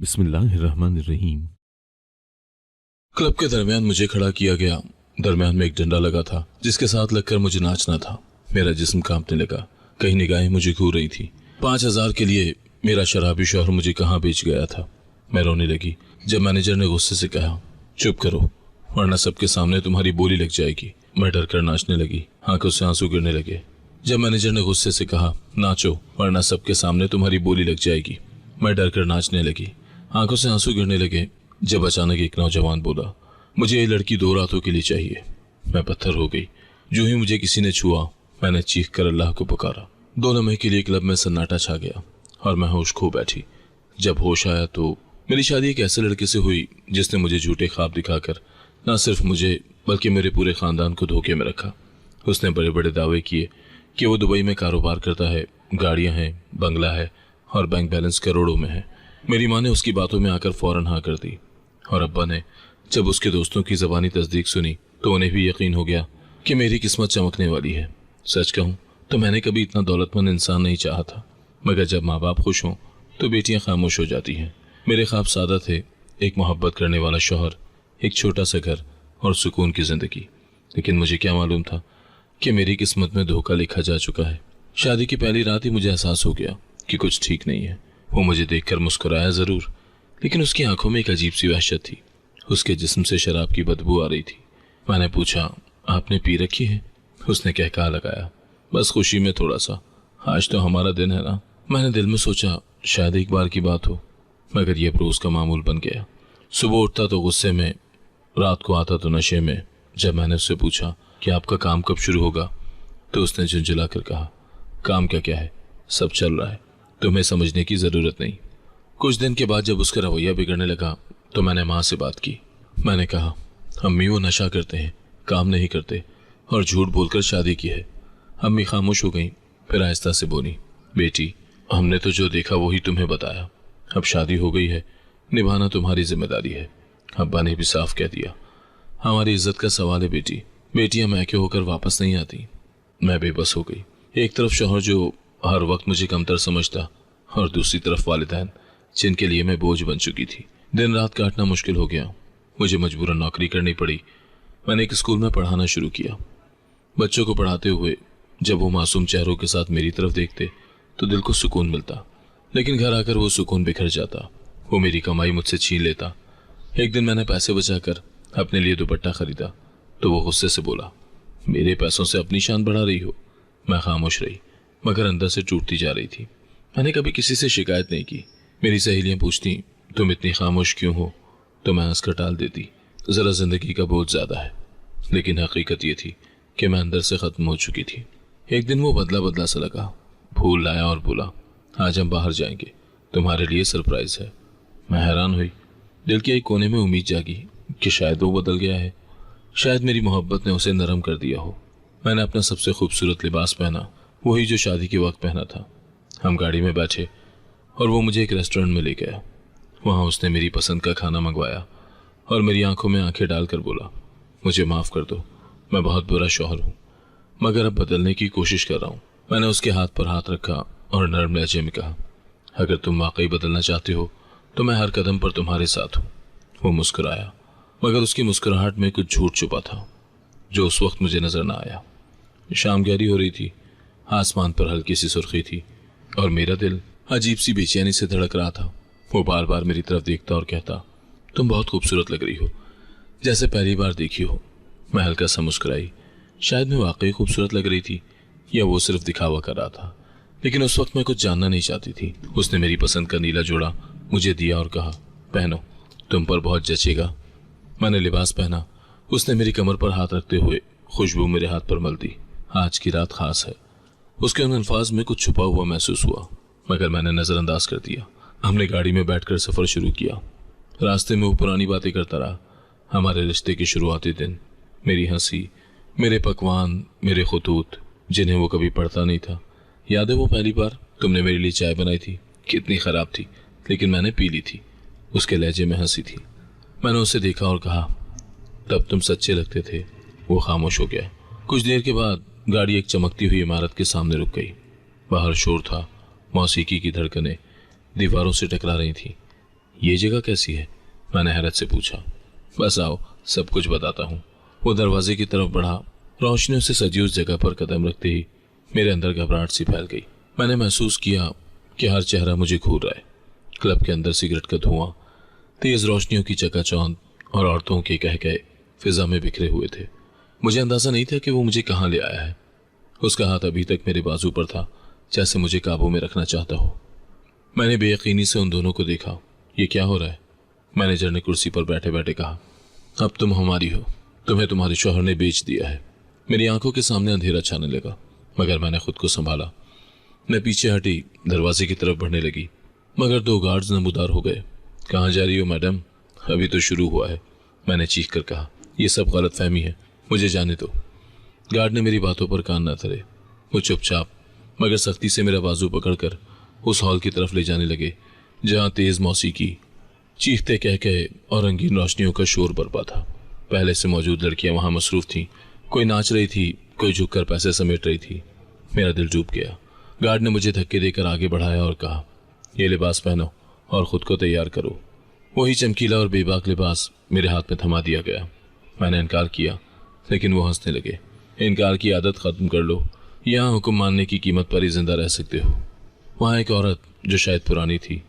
बिस्मिल्लाहिर्रहमानिर्रहीम। क्लब के दरमियान मुझे खड़ा किया गया। दरमियान में एक डंडा लगा था जिसके साथ लगकर मुझे नाचना था। मेरा जिस्म कांपने लगा, कहीं निगाहें मुझे घूर रही थी। 5,000 के लिए मेरा शराबी शौहर मुझे कहाँ बेच गया था। मैं रोने लगी जब मैनेजर ने गुस्से से कहा, चुप करो वरना सबके सामने तुम्हारी बोली लग जाएगी। मैं डर कर नाचने लगी, आंखों से आंसू गिरने लगे। जब मैनेजर ने गुस्से से कहा, नाचो वरना सबके सामने तुम्हारी बोली लग जाएगी, मैं डर कर नाचने लगी, आंखों से आंसू गिरने लगे। जब अचानक एक नौजवान बोला, मुझे ये लड़की 2 रातों के लिए चाहिए। मैं पत्थर हो गई। जो ही मुझे किसी ने छुआ, मैंने चीख कर अल्लाह को पुकारा। 2 लम्हे के लिए क्लब में सन्नाटा छा गया और मैं होश खो बैठी। जब होश आया तो मेरी शादी एक ऐसे लड़के से हुई जिसने मुझे झूठे ख्वाब दिखाकर न सिर्फ मुझे बल्कि मेरे पूरे खानदान को धोखे में रखा। उसने बड़े बड़े दावे किए कि वो दुबई में कारोबार करता है, गाड़ियां हैं, बंगला है और बैंक बैलेंस करोड़ों में है। मेरी माँ ने उसकी बातों में आकर फौरन हाँ कर दी और अब्बा ने जब उसके दोस्तों की ज़बानी तस्दीक सुनी तो उन्हें भी यकीन हो गया कि मेरी किस्मत चमकने वाली है। सच कहूँ तो मैंने कभी इतना दौलतमंद इंसान नहीं चाहा था, मगर जब माँ बाप खुश हों तो बेटियां खामोश हो जाती हैं। मेरे ख्वाब सादा थे, एक मोहब्बत करने वाला शौहर, एक छोटा सा घर और सुकून की ज़िंदगी। लेकिन मुझे क्या मालूम था कि मेरी किस्मत में धोखा लिखा जा चुका है। शादी की पहली रात ही मुझे एहसास हो गया कि कुछ ठीक नहीं है। वो मुझे देखकर मुस्कुराया ज़रूर, लेकिन उसकी आंखों में एक अजीब सी वहशत थी। उसके जिस्म से शराब की बदबू आ रही थी। मैंने पूछा, आपने पी रखी है? उसने कहका लगाया, बस खुशी में थोड़ा सा, आज तो हमारा दिन है ना। मैंने दिल में सोचा शायद एक बार की बात हो, मगर यह रोज का मामूल बन गया। सुबह उठता तो गुस्से में, रात को आता तो नशे में। जब मैंने उससे पूछा कि आपका काम कब शुरू होगा तो उसने झुंझुला कर कहा, काम क्या है, सब चल रहा है, तुम्हें समझने की ज़रूरत नहीं। कुछ दिन के बाद जब उसका रवैया बिगड़ने लगा तो मैंने माँ से बात की। मैंने कहा, अम्मी वो नशा करते हैं, काम नहीं करते और झूठ बोलकर शादी की है। अम्मी खामोश हो गई, फिर आहिस्ता से बोली, बेटी हमने तो जो देखा वही तुम्हें बताया। अब शादी हो गई है, निभाना तुम्हारी जिम्मेदारी है। अब्बा ने भी साफ कह दिया, हमारी इज्जत का सवाल है बेटी, बेटियां मैके होकर वापस नहीं आती। मैं बेबस हो गई। एक तरफ शौहर जो हर वक्त मुझे कमतर समझता और दूसरी तरफ वालिदैन जिनके लिए मैं बोझ बन चुकी थी। दिन रात काटना मुश्किल हो गया। मुझे मजबूरन नौकरी करनी पड़ी। मैंने एक स्कूल में पढ़ाना शुरू किया। बच्चों को पढ़ाते हुए जब वो मासूम चेहरों के साथ मेरी तरफ देखते तो दिल को सुकून मिलता, लेकिन घर आकर वो सुकून बिखर जाता। वो मेरी कमाई मुझसे छीन लेता। एक दिन मैंने पैसे बचाकर अपने लिए दुपट्टा खरीदा तो वो गुस्से से बोला, मेरे पैसों से अपनी शान बढ़ा रही हो। मैं खामोश रही, मगर अंदर से टूटती जा रही थी। मैंने कभी किसी से शिकायत नहीं की। मेरी सहेलियां पूछती, तुम इतनी खामोश क्यों हो, तो मैं हंसकर टाल देती, ज़रा ज़िंदगी का बोझ ज़्यादा है। लेकिन हकीकत ये थी कि मैं अंदर से ख़त्म हो चुकी थी। एक दिन वो बदला बदला सा लगा, फूल लाया और बोला, आज हम बाहर जाएंगे, तुम्हारे लिए सरप्राइज है। मैं हैरान हुई। दिल के एक कोने में उम्मीद जागी कि शायद वो बदल गया है, शायद मेरी मोहब्बत ने उसे नरम कर दिया हो। मैंने अपना सबसे खूबसूरत लिबास पहना, वही जो शादी के वक्त पहना था। हम गाड़ी में बैठे और वो मुझे एक रेस्टोरेंट में ले गया। वहाँ उसने मेरी पसंद का खाना मंगवाया और मेरी आंखों में आंखें डालकर बोला, मुझे माफ़ कर दो, मैं बहुत बुरा शौहर हूँ, मगर अब बदलने की कोशिश कर रहा हूँ। मैंने उसके हाथ पर हाथ रखा और नरम लहजे में कहा, अगर तुम वाकई बदलना चाहते हो तो मैं हर कदम पर तुम्हारे साथ हूँ। वो मुस्कुराया, मगर उसकी मुस्कुराहट में कुछ झूठ छुपा था जो उस वक्त मुझे नजर न आया। शाम गहरी हो रही थी, आसमान पर हल्की सी सुर्खी थी और मेरा दिल अजीब सी बेचैनी से धड़क रहा था। वो बार बार मेरी तरफ देखता और कहता, तुम बहुत खूबसूरत लग रही हो, जैसे पहली बार देखी हो। मैं हल्का सा मुस्कुराई। शायद मैं वाकई खूबसूरत लग रही थी या वो सिर्फ दिखावा कर रहा था, लेकिन उस वक्त मैं कुछ जानना नहीं चाहती थी। उसने मेरी पसंद का नीला जोड़ा मुझे दिया और कहा, पहनो, तुम पर बहुत जचेगा। मैंने लिबास पहना। उसने मेरी कमर पर हाथ रखते हुए खुशबू मेरे हाथ पर मल दी। आज की रात खास है। उसके उन अल्फाज में कुछ छुपा हुआ महसूस हुआ, मगर मैंने नज़रअंदाज कर दिया। हमने गाड़ी में बैठकर सफ़र शुरू किया। रास्ते में वो पुरानी बातें करता रहा, हमारे रिश्ते के शुरुआती दिन, मेरी हंसी, मेरे पकवान, मेरे खतूत जिन्हें वो कभी पढ़ता नहीं था। याद है वो पहली बार तुमने मेरे लिए चाय बनाई थी, कितनी ख़राब थी, लेकिन मैंने पी ली थी। उसके लहजे में हंसी थी। मैंने उसे देखा और कहा, तब तुम सच्चे लगते थे। वो खामोश हो गया। कुछ देर के बाद गाड़ी एक चमकती हुई इमारत के सामने रुक गई। बाहर शोर था, मौसीकी की धड़कनें दीवारों से टकरा रही थी। ये जगह कैसी है? मैंने हैरत से पूछा। बस आओ, सब कुछ बताता हूँ। वो दरवाजे की तरफ बढ़ा। रोशनियों से सजी उस जगह पर कदम रखते ही मेरे अंदर घबराहट सी फैल गई। मैंने महसूस किया कि हर चेहरा मुझे घूर रहा है। क्लब के अंदर सिगरेट का धुआं, तेज रोशनियों की चकाचौंध और औरतों के कहकहे फिजा में बिखरे हुए थे। मुझे अंदाजा नहीं था कि वो मुझे कहाँ ले आया है। उसका हाथ अभी तक मेरे बाजू पर था, जैसे मुझे काबू में रखना चाहता हो। मैंने बेयकीनी से उन दोनों को देखा। ये क्या हो रहा है? मैनेजर ने कुर्सी पर बैठे बैठे कहा। अब तुम हमारी हो, तुम्हें तुम्हारे शौहर ने बेच दिया है। मेरी आंखों के सामने अंधेरा छाने लगा, मगर मैंने खुद को संभाला। मैं पीछे हटी, दरवाजे की तरफ बढ़ने लगी, मगर 2 गार्ड्स नमूदार हो गए। कहाँ जा रही हो मैडम? अभी तो शुरू हुआ है, मैंने चीख कर कहा। यह सब गलत फहमी है, मुझे जाने दो। गार्ड ने मेरी बातों पर कान न धरे। वो चुपचाप मगर सख्ती से मेरा बाजू पकड़कर उस हॉल की तरफ ले जाने लगे, जहाँ तेज मौसीकी, चीखते कहकहे और रंगीन रोशनियों का शोर बरपा था। पहले से मौजूद लड़कियां वहां मसरूफ थीं। कोई नाच रही थी, कोई झुककर पैसे समेट रही थी। मेरा दिल डूब गया। गार्ड ने मुझे धक्के देकर आगे बढ़ाया और कहा, ये लिबास पहनो और खुद को तैयार करो। वही चमकीला और बेबाक लिबास मेरे हाथ में थमा दिया गया। मैंने इनकार किया, लेकिन वो हंसने लगे। इनकार की आदत खत्म कर लो, यहाँ हुक्म मानने की कीमत पर ही जिंदा रह सकते हो। वहाँ एक औरत जो शायद पुरानी थी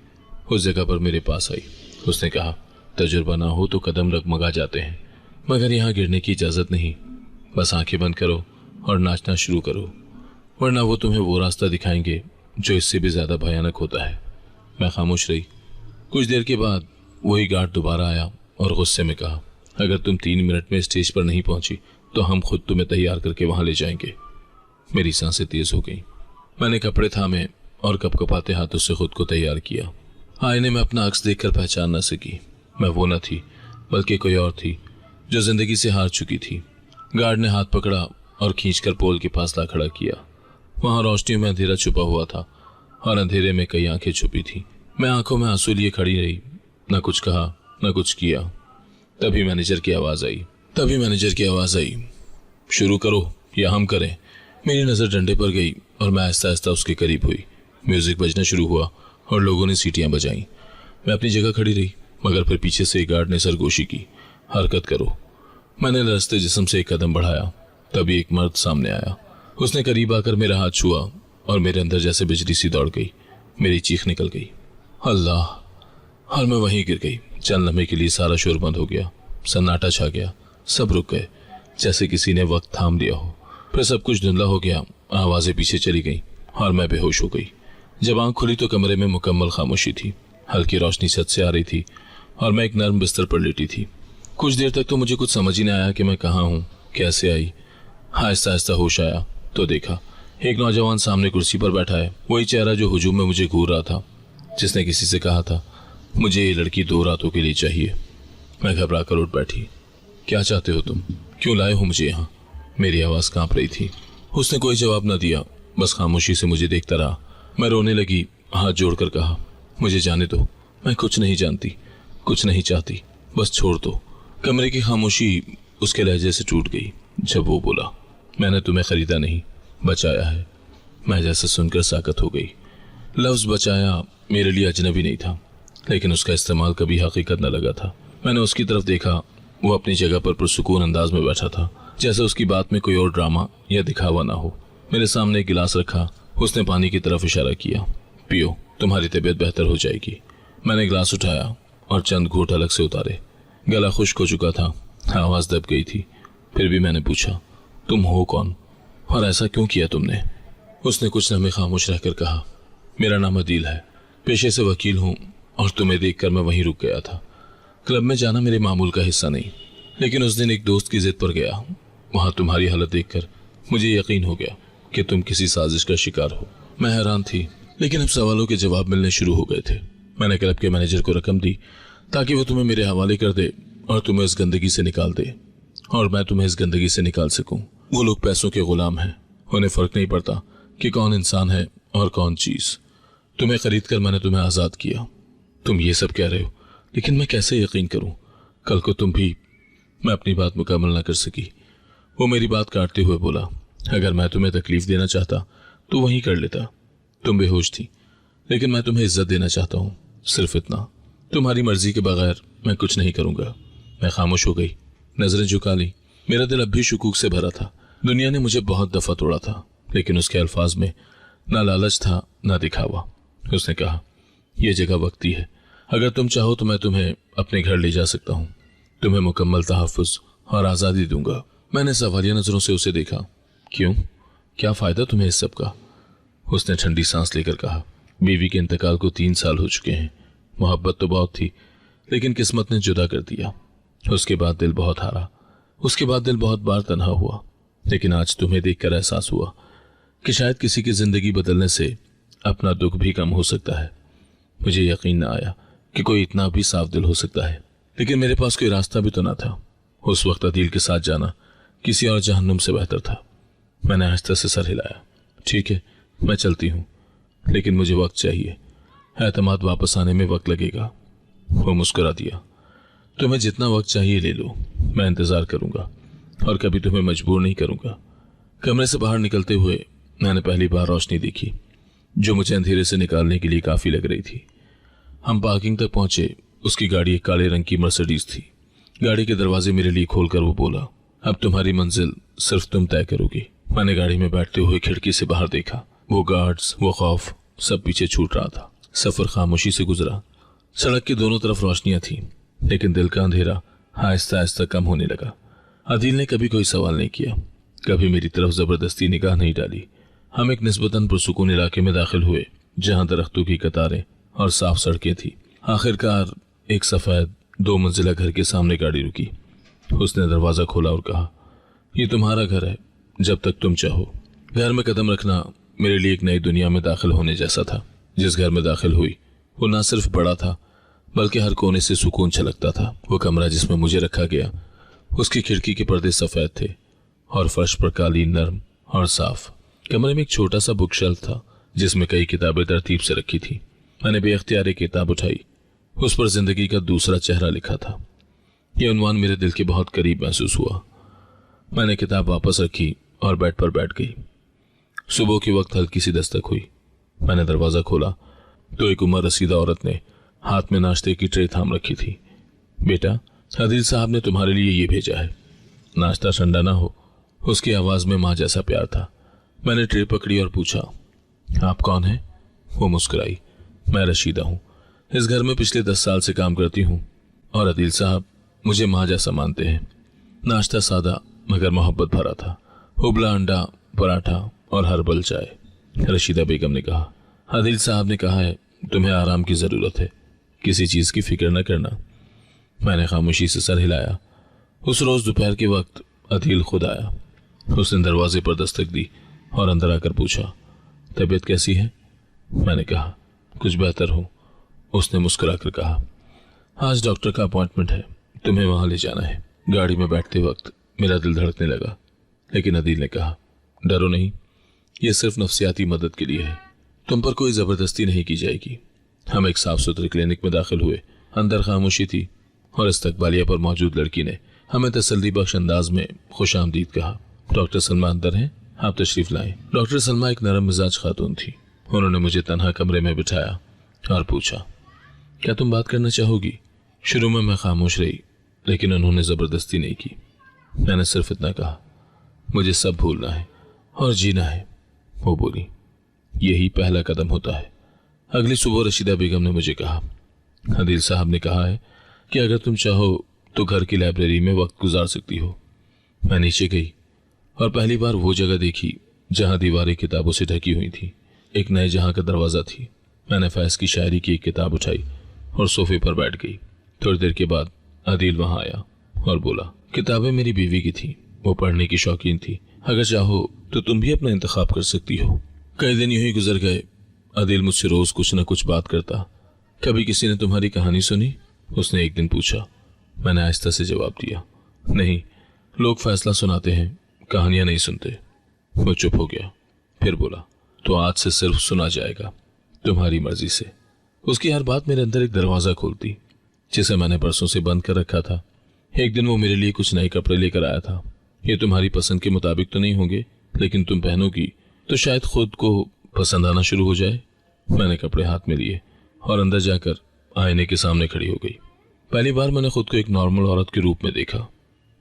उस जगह पर मेरे पास आई। उसने कहा, तजुर्बा ना हो तो कदम डगमगा जाते हैं, मगर यहाँ गिरने की इजाजत नहीं। बस आंखें बंद करो और नाचना शुरू करो, वरना वो तुम्हें वो रास्ता दिखाएंगे जो इससे भी ज्यादा भयानक होता है। मैं खामोश रही। कुछ देर के बाद वही गार्ड दोबारा आया और गुस्से में कहा, अगर तुम 3 मिनट में स्टेज पर नहीं पहुंची तो हम खुद तुम्हें तैयार करके वहां ले जाएंगे। मेरी सांसें तेज हो गईं। मैंने कपड़े थामे और कपकपाते हाथों से खुद को तैयार किया। आईने में अपना अक्स देखकर पहचान न सकी। मैं वो न थी, बल्कि कोई और थी जो जिंदगी से हार चुकी थी। गार्ड ने हाथ पकड़ा और खींचकर पोल के पास ला खड़ा किया। वहां रोशनियों में अंधेरा छुपा हुआ था और अंधेरे में कई आंखें छुपी थी। मैं आंखों में आंसू लिए खड़ी रही, न कुछ कहा न कुछ किया। तभी मैनेजर की आवाज आई, शुरू करो या हम करें। मेरी नजर डंडे पर गई और मैं आहिस्ता आहिस्ता उसके करीब हुई। म्यूजिक बजना शुरू हुआ और लोगों ने सीटियां बजाईं। मैं अपनी जगह खड़ी रही, मगर फिर पीछे से एक गार्ड ने सरगोशी की, हरकत करो। मैंने लरजते जिस्म से एक कदम बढ़ाया। तभी एक मर्द सामने आया। उसने करीब आकर मेरा हाथ छुआ और मेरे अंदर जैसे बिजली सी दौड़ गई। मेरी चीख निकल गई, अल्लाह! और मैं वहीं गिर गई। चंद लम्हे के लिए सारा शोर बंद हो गया, सन्नाटा छा गया। सब रुक गए, जैसे किसी ने वक्त थाम दिया हो। फिर सब कुछ धुंधला हो गया, आवाजें पीछे चली गईं और मैं बेहोश हो गई। जब आंख खुली तो कमरे में मुकम्मल खामोशी थी। हल्की रोशनी छत से आ रही थी और मैं एक नर्म बिस्तर पर लेटी थी। कुछ देर तक तो मुझे कुछ समझ ही नहीं आया कि मैं कहाँ हूँ, कैसे आई। आहिस्ता आहिस्ता होश आया तो देखा एक नौजवान सामने कुर्सी पर बैठा है। वही चेहरा जो हुजूम में मुझे घूर रहा था, जिसने किसी से कहा था, मुझे ये लड़की 2 रातों के लिए चाहिए। मैं घबरा कर उठ बैठी। क्या चाहते हो तुम? क्यों लाए हो मुझे यहाँ? मेरी आवाज कांप रही थी। उसने कोई जवाब न दिया, बस खामोशी से मुझे देखता रहा। मैं रोने लगी, हाथ जोड़कर कहा, मुझे जाने दो, मैं कुछ नहीं जानती, कुछ नहीं चाहती, बस छोड़ दो। कमरे की खामोशी उसके लहजे से टूट गई जब वो बोला, मैंने तुम्हें खरीदा नहीं, बचाया है। मैं जैसे सुनकर साकत हो गई। लफ्ज बचाया मेरे लिए अजनबी नहीं था, लेकिन उसका इस्तेमाल कभी हकीकत न लगा था। मैंने उसकी तरफ देखा। वो अपनी जगह पर पुरसुकून अंदाज में बैठा था, जैसे उसकी बात में कोई और ड्रामा या दिखावा ना हो। मेरे सामने एक गिलास रखा। उसने पानी की तरफ इशारा किया, पियो, तुम्हारी तबीयत बेहतर हो जाएगी। मैंने गिलास उठाया और चंद घूंट अलग से उतारे। गला खुश्क हो चुका था, आवाज दब गई थी। फिर भी मैंने पूछा, तुम हो कौन और ऐसा क्यों किया तुमने? उसने कुछ लम्हे खामोश रहकर कहा, मेरा नाम अदील है, पेशे से वकील हूँ और तुम्हें देखकर मैं वहीं रुक गया था। क्लब में जाना मेरे मामूल का हिस्सा नहीं, लेकिन उस दिन एक दोस्त की जिद पर गया। वहां तुम्हारी हालत देखकर मुझे यकीन हो गया कि तुम किसी साजिश का शिकार हो। मैं हैरान थी, लेकिन अब सवालों के जवाब मिलने शुरू हो गए थे। मैंने क्लब के मैनेजर को रकम दी ताकि वो तुम्हें मेरे हवाले कर दे और तुम्हें इस गंदगी से निकाल दे, और मैं तुम्हें इस गंदगी से निकाल सकूं। वो लोग पैसों के गुलाम हैं, उन्हें फर्क नहीं पड़ता कि कौन इंसान है और कौन चीज। तुम्हें खरीद कर मैंने तुम्हें आजाद किया। तुम ये सब कह रहे हो, लेकिन मैं कैसे यकीन करूं? कल को तुम भी। मैं अपनी बात मुकम्मल न कर सकी। वो मेरी बात काटते हुए बोला, अगर मैं तुम्हें तकलीफ देना चाहता तो वहीं कर लेता। तुम बेहोश थी, लेकिन मैं तुम्हें इज्जत देना चाहता हूँ, सिर्फ इतना। तुम्हारी मर्जी के बगैर मैं कुछ नहीं करूंगा। मैं खामोश हो गई, नजरें झुका ली। मेरा दिल अब भी शुकूक से भरा था। दुनिया ने मुझे बहुत दफा तोड़ा था, लेकिन उसके अल्फाज में ना लालच था ना दिखावा। उसने कहा, यह जगह वक्ती है, अगर तुम चाहो तो मैं तुम्हें अपने घर ले जा सकता हूँ। तुम्हें मुकम्मल तहफ़्फ़ुज़ और आज़ादी दूंगा। मैंने सवालिया नजरों से उसे देखा। क्यों, क्या फायदा तुम्हें इस सब का? उसने ठंडी सांस लेकर कहा, बीवी के इंतकाल को 3 साल हो चुके हैं। मोहब्बत तो बहुत थी, लेकिन किस्मत ने जुदा कर दिया। उसके बाद दिल बहुत हारा, उसके बाद दिल बहुत बार तन्हा हुआ। लेकिन आज तुम्हें देखकर एहसास हुआ कि शायद किसी की जिंदगी बदलने से अपना दुख भी कम हो सकता है। मुझे यकीन न आया कि कोई इतना भी साफ दिल हो सकता है, लेकिन मेरे पास कोई रास्ता भी तो ना था। उस वक्त अदील के साथ जाना किसी और जहन्नुम से बेहतर था। मैंने आहिस्ता से सर हिलाया। ठीक है, मैं चलती हूँ, लेकिन मुझे वक्त चाहिए। एतमाद वापस आने में वक्त लगेगा। वो मुस्कुरा दिया। तुम्हें जितना वक्त चाहिए ले लो, मैं इंतजार करूंगा और कभी तुम्हें मजबूर नहीं करूंगा। कमरे से बाहर निकलते हुए मैंने पहली बार रोशनी देखी, जो मुझे अंधेरे से निकालने के लिए काफी लग रही थी। हम पार्किंग तक पहुंचे। उसकी गाड़ी एक काले रंग की मर्सिडीज थी। गाड़ी के दरवाजे मेरे लिए खोलकर वो बोला, अब तुम्हारी मंजिल सिर्फ तुम तय करोगी। मैंने गाड़ी में बैठते हुए खिड़की से बाहर देखा। वो गार्ड्स, वो खौफ, सब पीछे छूट रहा था। सफर खामोशी से गुजरा। सड़क की दोनों तरफ रोशनियां थी, लेकिन दिल का अंधेरा आहिस्ता आहिस्ता कम होने लगा। अदील ने कभी कोई सवाल नहीं किया, कभी मेरी तरफ जबरदस्ती निगाह नहीं डाली। हम एक निस्बतन पुरसुकून इलाके में दाखिल हुए, जहां दरख्तों की कतारें और साफ सड़कें थी। आखिरकार एक सफेद 2 मंजिला घर के सामने गाड़ी रुकी। उसने दरवाजा खोला और कहा, ये तुम्हारा घर है, जब तक तुम चाहो। घर में कदम रखना मेरे लिए एक नई दुनिया में दाखिल होने जैसा था। जिस घर में दाखिल हुई वो न सिर्फ बड़ा था, बल्कि हर कोने से सुकून छलकता था। वो कमरा जिसमें मुझे रखा गया, उसकी खिड़की के पर्दे सफेद थे और फर्श पर कालीन नर्म और साफ। कमरे में एक छोटा सा बुक शेल्फ था, जिसमें कई किताबें तरतीब से रखी थी। मैंने बेख्तियार एक किताब उठाई। उस पर जिंदगी का दूसरा चेहरा लिखा था। यह उन्वान मेरे दिल के बहुत करीब महसूस हुआ। मैंने किताब वापस रखी और बेड पर बैठ गई। सुबह के वक्त हल्की सी दस्तक हुई। मैंने दरवाजा खोला तो एक उम्र रसीदा औरत ने हाथ में नाश्ते की ट्रे थाम रखी थी। बेटा, अदील साहब ने तुम्हारे लिए ये भेजा है, नाश्ता ठंडा ना हो। उसकी आवाज में माँ जैसा प्यार था। मैंने ट्रे पकड़ी और पूछा, आप कौन हैं? वो मुस्कुराई। मैं रशीदा हूँ, इस घर में पिछले 10 साल से काम करती हूँ और अदील साहब मुझे माँ जैसा मानते हैं। नाश्ता सादा मगर मोहब्बत भरा था। उबला अंडा, पराठा और हर्बल चाय। रशीदा बेगम ने कहा, अदील साहब ने कहा है तुम्हें आराम की जरूरत है, किसी चीज की फिक्र न करना। मैंने खामोशी से सर हिलाया। उस रोज दोपहर के वक्त अदील खुद आया। उसने दरवाजे पर दस्तक दी और अंदर आकर पूछा, तबीयत कैसी है? मैंने कहा, कुछ बेहतर हो। उसने मुस्कुराकर कहा, आज डॉक्टर का अपॉइंटमेंट है, तुम्हें वहां ले जाना है। गाड़ी में बैठते वक्त मेरा दिल धड़कने लगा, लेकिन अदील ने कहा, डरो नहीं, यह सिर्फ नफ्सियाती मदद के लिए है, तुम पर कोई जबरदस्ती नहीं की जाएगी। हम एक साफ सुथरे क्लिनिक में दाखिल हुए। अंदर खामोशी थी और इस्तकबालिया पर मौजूद लड़की ने हमें तसल्ली बख्श अंदाज में खुश आमदीद कहा। डॉक्टर सलमा अंदर हैं, आप तशरीफ लाएं। डॉक्टर सलमा एक नरम मिजाज खातून थी। उन्होंने मुझे तन्हा कमरे में बिठाया और पूछा, क्या तुम बात करना चाहोगी? शुरू में मैं खामोश रही, लेकिन उन्होंने जबरदस्ती नहीं की। मैंने सिर्फ इतना कहा, मुझे सब भूलना है और जीना है। वो बोली, यही पहला कदम होता है। अगली सुबह रशीदा बेगम ने मुझे कहा, अदील साहब ने कहा है कि अगर तुम चाहो तो घर की लाइब्रेरी में वक्त गुजार सकती हो। मैं नीचे गई और पहली बार वो जगह देखी जहां दीवारें किताबों से ढकी हुई थी। एक नए जहां का दरवाजा थी। मैंने फैज की शायरी की एक किताब उठाई और सोफे पर बैठ गई। थोड़ी देर के बाद अदील वहां आया और बोला, किताबें मेरी बीवी की थी, वो पढ़ने की शौकीन थी, अगर चाहो तो तुम भी अपना इंतखाब कर सकती हो। कई दिन यूं ही गुजर गए। अदील मुझसे रोज कुछ न कुछ बात करता। कभी किसी ने तुम्हारी कहानी सुनी? उसने एक दिन पूछा। मैंने आहिस्ता से जवाब दिया, नहीं, लोग फैसला सुनाते हैं, कहानियां नहीं सुनते। वो चुप हो गया, फिर बोला, तो आज से सिर्फ सुना जाएगा, तुम्हारी मर्जी से। उसकी हर बात मेरे अंदर एक दरवाजा खोलती, जिसे मैंने बरसों से बंद कर रखा था। एक दिन वो मेरे लिए कुछ नए कपड़े लेकर आया था। ये तुम्हारी पसंद के मुताबिक तो नहीं होंगे, लेकिन तुम पहनोगी तो शायद खुद को पसंद आना शुरू हो जाए। मैंने कपड़े हाथ में लिए और अंदर जाकर आईने के सामने खड़ी हो गई। पहली बार मैंने खुद को एक नॉर्मल औरत के रूप में देखा,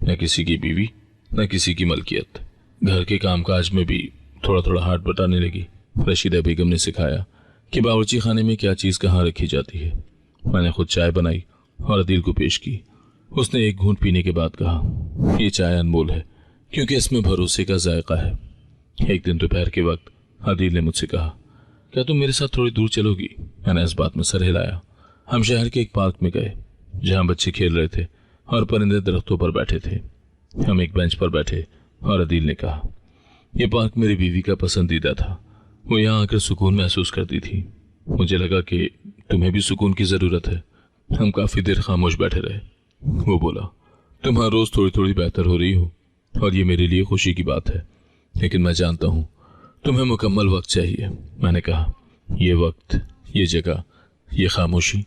न किसी की बीवी न किसी की मलकियत। घर के कामकाज में भी थोड़ा थोड़ा हाथ बटाने लगी। रशीदा बेगम ने सिखाया कि बावर्ची खाने में क्या चीज़ कहाँ रखी जाती है। मैंने खुद चाय बनाई और अदील को पेश की। उसने एक घूंट पीने के बाद कहा, ये चाय अनमोल है क्योंकि इसमें भरोसे का जायका है। एक दिन दोपहर के वक्त अदील ने मुझसे कहा, क्या तुम मेरे साथ थोड़ी दूर चलोगी? मैंने इस बात में सर हिलाया। हम शहर के एक पार्क में गए जहाँ बच्चे खेल रहे थे और परिंदे दरख्तों पर बैठे थे। हम एक बेंच पर बैठे और अदील ने कहा, यह पार्क मेरी बीवी का पसंदीदा था। वो यहाँ आकर सुकून महसूस करती थी। मुझे लगा कि तुम्हें भी सुकून की ज़रूरत है। हम काफ़ी देर खामोश बैठे रहे। वो बोला, तुम हर रोज़ थोड़ी थोड़ी बेहतर हो रही हो और ये मेरे लिए खुशी की बात है, लेकिन मैं जानता हूँ तुम्हें मुकम्मल वक्त चाहिए। मैंने कहा, ये वक्त, ये जगह, ये खामोशी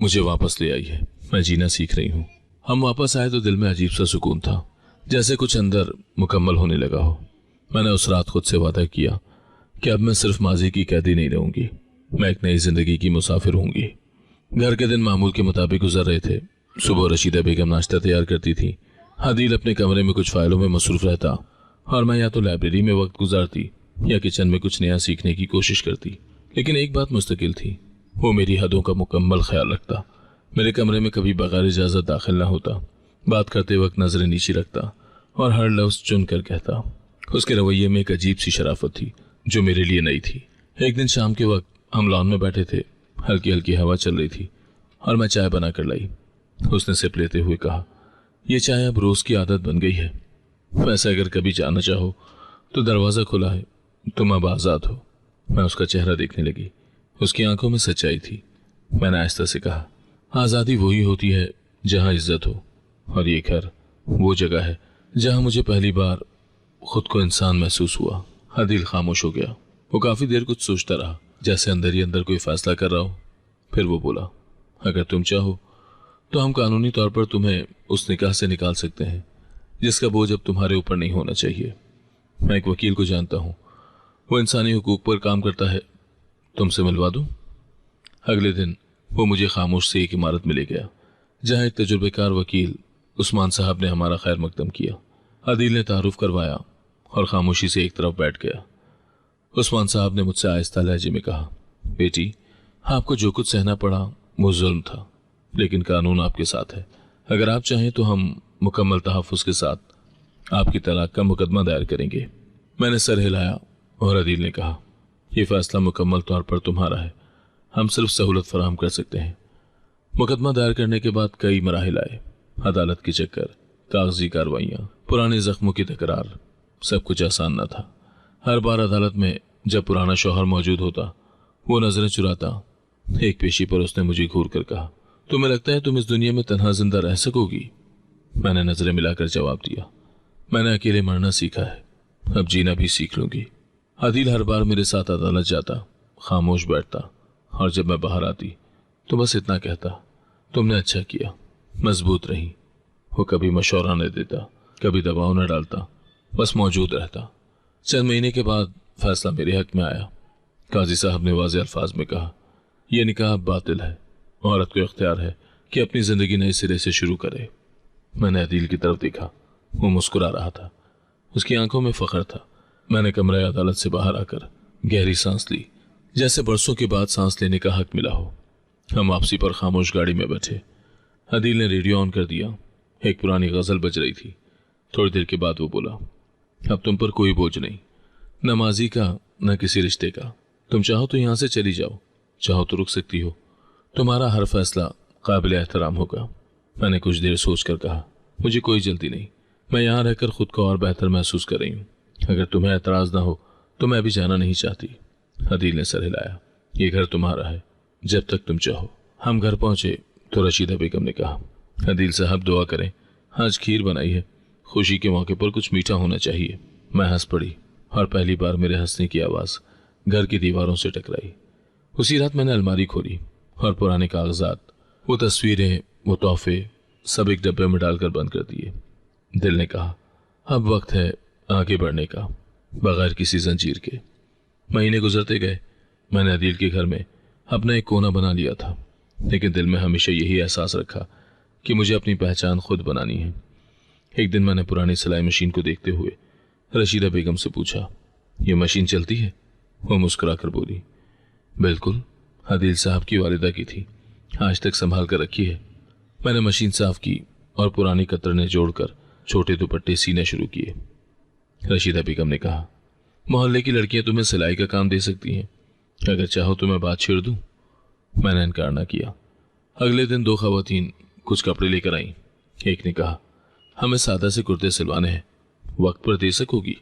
मुझे वापस ले आई है। मैं जीना सीख रही हूँ। हम वापस आए तो दिल में अजीब सा सुकून था, जैसे कुछ अंदर मुकम्मल होने लगा हो। मैंने उस रात खुद से वादा किया कि अब मैं सिर्फ माजी की कैदी नहीं रहूंगी, मैं एक नई जिंदगी की मुसाफिर होंगी। घर के दिन मामूल के मुताबिक गुजर रहे थे। सुबह रशीदा बेगम नाश्ता तैयार करती थी, अदील अपने कमरे में कुछ फाइलों में मसरूफ रहता और मैं या तो लाइब्रेरी में वक्त गुजारती या किचन में कुछ नया सीखने की कोशिश करती। लेकिन एक बात मुस्तकिल थी, वो मेरी हदों का मुकम्मल ख्याल रखता। मेरे कमरे में कभी बगैर इजाज़त दाखिल न होता, बात करते वक्त नजरें नीची रखता और हर लफ्ज़ चुन कर कहता। उसके रवैये में एक अजीब सी शराफत थी जो मेरे लिए नई थी। एक दिन शाम के वक्त हम लॉन में बैठे थे, हल्की हल्की हवा चल रही थी और मैं चाय बना कर लाई। उसने सिप लेते हुए कहा, यह चाय अब रोज़ की आदत बन गई है। वैसे अगर कभी जाना चाहो तो दरवाज़ा खुला है, तुम अब आज़ाद हो। मैं उसका चेहरा देखने लगी। उसकी आंखों में सच्चाई थी। मैंने आहिस्ता से कहा, आज़ादी वही होती है जहाँ इज्जत हो, और ये घर वो जगह है जहाँ मुझे पहली बार खुद को इंसान महसूस हुआ। अदील खामोश हो गया। वो काफ़ी देर कुछ सोचता रहा, जैसे अंदर ही अंदर कोई फैसला कर रहा हो। फिर वो बोला, अगर तुम चाहो तो हम कानूनी तौर पर तुम्हें उस निकाह से निकाल सकते हैं जिसका बोझ अब तुम्हारे ऊपर नहीं होना चाहिए। मैं एक वकील को जानता हूँ, वो इंसानी हुकूक पर काम करता है, तुमसे मिलवा दूँ? अगले दिन वो मुझे खामोश से एक इमारत में ले गया जहाँ एक तजुर्बेकार वकील उस्मान साहब ने हमारा खैर मकदम किया। अदील ने तारुफ करवाया और खामोशी से एक तरफ बैठ गया। उस्मान साहब ने मुझसे आहिस्ता लहजे में कहा, बेटी, आपको जो कुछ सहना पड़ा वो जुल्म था, लेकिन कानून आपके साथ है। अगर आप चाहें तो हम मुकम्मल तहफ़्फ़ुज़ के साथ आपकी तलाक का मुकदमा दायर करेंगे। मैंने सर हिलाया और अदील ने कहा, यह फैसला मुकम्मल तौर पर तुम्हारा है, हम सिर्फ सहूलत फराहम कर सकते हैं। मुकदमा दायर करने के बाद कई मराहिल आए, अदालत के चक्कर, कागजी कार्रवाइयाँ, पुराने जख्मों की तकरार। सब कुछ आसान न था। हर बार अदालत में जब पुराना शौहर मौजूद होता, वो नजरें चुराता। एक पेशी पर उसने मुझे घूर कर कहा, तुम्हें लगता है तुम इस दुनिया में तन्हा जिंदा रह सकोगी? मैंने नजरें मिलाकर जवाब दिया, मैंने अकेले मरना सीखा है, अब जीना भी सीख लूंगी। अदील हर बार मेरे साथ अदालत जाता, खामोश बैठता और जब मैं बाहर आती तो बस इतना कहता, तुमने अच्छा किया, मजबूत रही। वो कभी मशवरा न देता, कभी दबाव न डालता, बस मौजूद रहता। चंद महीने के बाद फैसला मेरे हक में आया। काजी साहब ने वाज़े अल्फाज में कहा, यह निकाह बातिल है, औरत को इख्तियार है कि अपनी ज़िंदगी नए सिरे से शुरू करे। मैंने अदील की तरफ देखा, वो मुस्कुरा रहा था, उसकी आंखों में फ़ख्र था। मैंने कमरे अदालत से बाहर आकर गहरी सांस ली, जैसे बरसों के बाद सांस लेने का हक मिला हो। हम वापसी पर खामोश गाड़ी में बैठे। अदील ने रेडियो ऑन कर दिया, एक पुरानी गज़ल बज रही थी। थोड़ी देर के बाद वो बोला, अब तुम पर कोई बोझ नहीं, न माजी का न किसी रिश्ते का। तुम चाहो तो यहाँ से चली जाओ, चाहो तो रुक सकती हो, तुम्हारा हर फैसला काबिल एहतराम होगा। मैंने कुछ देर सोच कर कहा, मुझे कोई जल्दी नहीं, मैं यहाँ रहकर खुद को और बेहतर महसूस कर रही हूँ। अगर तुम्हें एतराज़ ना हो तो मैं अभी जाना नहीं चाहती। अदील ने सर हिलाया, ये घर तुम्हारा है, जब तक तुम चाहो। हम घर पहुंचे तो रशीदा बेगम ने कहा, अदील साहब दुआ करें, आज खीर बनाई है, खुशी के मौके पर कुछ मीठा होना चाहिए। मैं हंस पड़ी और पहली बार मेरे हंसने की आवाज़ घर की दीवारों से टकराई। उसी रात मैंने अलमारी खोली और पुराने कागजात, वो तस्वीरें, वो तोहफे सब एक डब्बे में डालकर बंद कर दिए। दिल ने कहा, अब वक्त है आगे बढ़ने का, बगैर किसी जंजीर के। महीने गुजरते गए। मैंने अदील के घर में अपना एक कोना बना लिया था। लेकिन दिल में हमेशा यही एहसास रखा कि मुझे अपनी पहचान खुद बनानी है। एक दिन मैंने पुरानी सिलाई मशीन को देखते हुए रशीदा बेगम से पूछा, ये मशीन चलती है? वो मुस्कुरा कर बोली, बिल्कुल, आदिल साहब की वालिदा की थी, आज तक संभाल कर रखी है। मैंने मशीन साफ की और पुरानी कतरने जोड़कर छोटे दुपट्टे सीने शुरू किए। रशीदा बेगम ने कहा, मोहल्ले की लड़कियां तुम्हें सिलाई का काम दे सकती हैं, अगर चाहो तो मैं बात छेड़ दूं। मैंने इनकार न किया। अगले दिन 2 खवातीन कुछ कपड़े लेकर आईं। एक ने कहा, हमें सादा से कुर्ते सिलवाने हैं, वक्त पर दे सकोगी?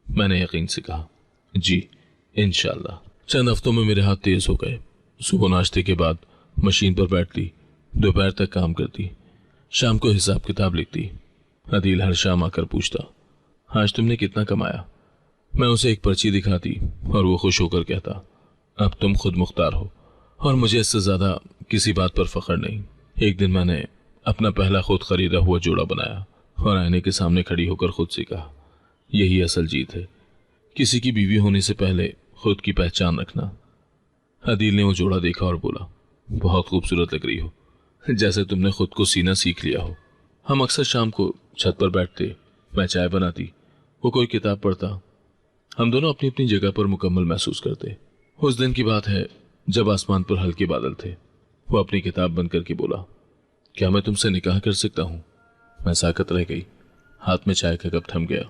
मैंने यकीन से कहा, जी इंशाल्लाह। चंद हफ्तों में मेरे हाथ तेज हो गए। सुबह नाश्ते के बाद मशीन पर बैठती, दोपहर तक काम करती, शाम को हिसाब किताब लिखती। आदिल हर शाम आकर पूछता, आज तुमने कितना कमाया? मैं उसे एक पर्ची दिखाती और वो खुश होकर कहता, अब तुम खुद मुख्तार हो और मुझे इससे ज्यादा किसी बात पर फख्र नहीं। एक दिन मैंने अपना पहला खुद खरीदा हुआ जोड़ा बनाया और आईने के सामने खड़ी होकर खुद से कहा, यही असल जीत है, किसी की बीवी होने से पहले खुद की पहचान रखना। आदिल ने वो जोड़ा देखा और बोला, बहुत खूबसूरत लग रही हो, जैसे तुमने खुद को सीना सीख लिया हो। हम अक्सर शाम को छत पर बैठते, मैं चाय बनाती, वो कोई किताब पढ़ता। हम दोनों अपनी अपनी जगह पर मुकम्मल महसूस करते। उस दिन की बात है जब आसमान पर हल्के बादल थे। वो अपनी किताब बंद करके बोला, क्या मैं तुमसे निकाह कर सकता हूँ? मैं साकत रह गई, हाथ में चाय का कप थम गया।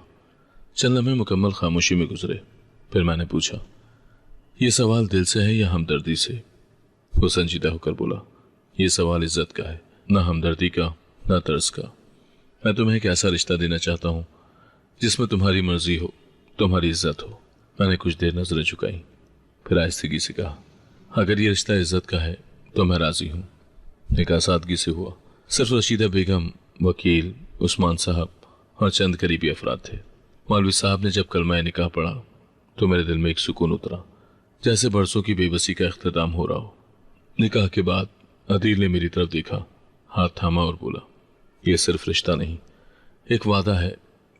चंद लम्हे मुकम्मल खामोशी में गुजरे। फिर मैंने पूछा, ये सवाल दिल से है या हमदर्दी से? वो संजीदा होकर बोला, ये सवाल इज्जत का है, ना हमदर्दी का ना तर्स का। मैं तुम्हें एक ऐसा रिश्ता देना चाहता हूँ जिसमें तुम्हारी मर्जी हो, तुम्हारी इज्जत हो। मैंने कुछ देर नजरें झुकाई, फिर आहिस्तगी से कहा, अगर ये रिश्ता इज्जत का है तो मैं राजी हूँ। निकाह सादगी से हुआ। सिर्फ रशीदा बेगम, वकील, उस्मान साहब और चंद करीबी अफराद थे। मौलवी साहब ने जब कलमा निकाह पढ़ा तो मेरे दिल में एक सुकून उतरा, जैसे बरसों की बेबसी का इख्तिताम हो रहा हो। निकाह के बाद आदिल ने मेरी तरफ देखा, हाथ थामा और बोला, यह सिर्फ रिश्ता नहीं, एक वादा है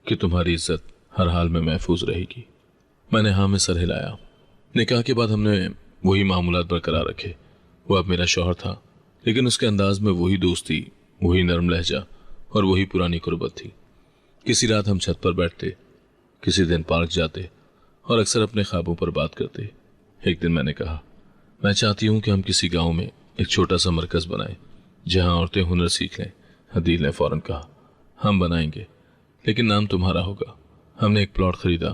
कि तुम्हारी इज्जत हर हाल में महफूज रहेगी। मैंने हाँ में सर हिलाया। निकाह के बाद हमने वही मामूलात बरकरार रखे। वो अब मेरा शौहर था, लेकिन उसके अंदाज में वही दोस्ती, वही नरम लहजा और वही पुरानी कुर्बत थी। किसी रात हम छत पर बैठते, किसी दिन पार्क जाते और अक्सर अपने ख्वाबों पर बात करते। एक दिन मैंने कहा, मैं चाहती हूँ कि हम किसी गांव में एक छोटा सा मरकज बनाएं जहां औरतें हुनर सीख लें। आदिल ने फौरन कहा, हम बनाएंगे, लेकिन नाम तुम्हारा होगा। हमने एक प्लॉट खरीदा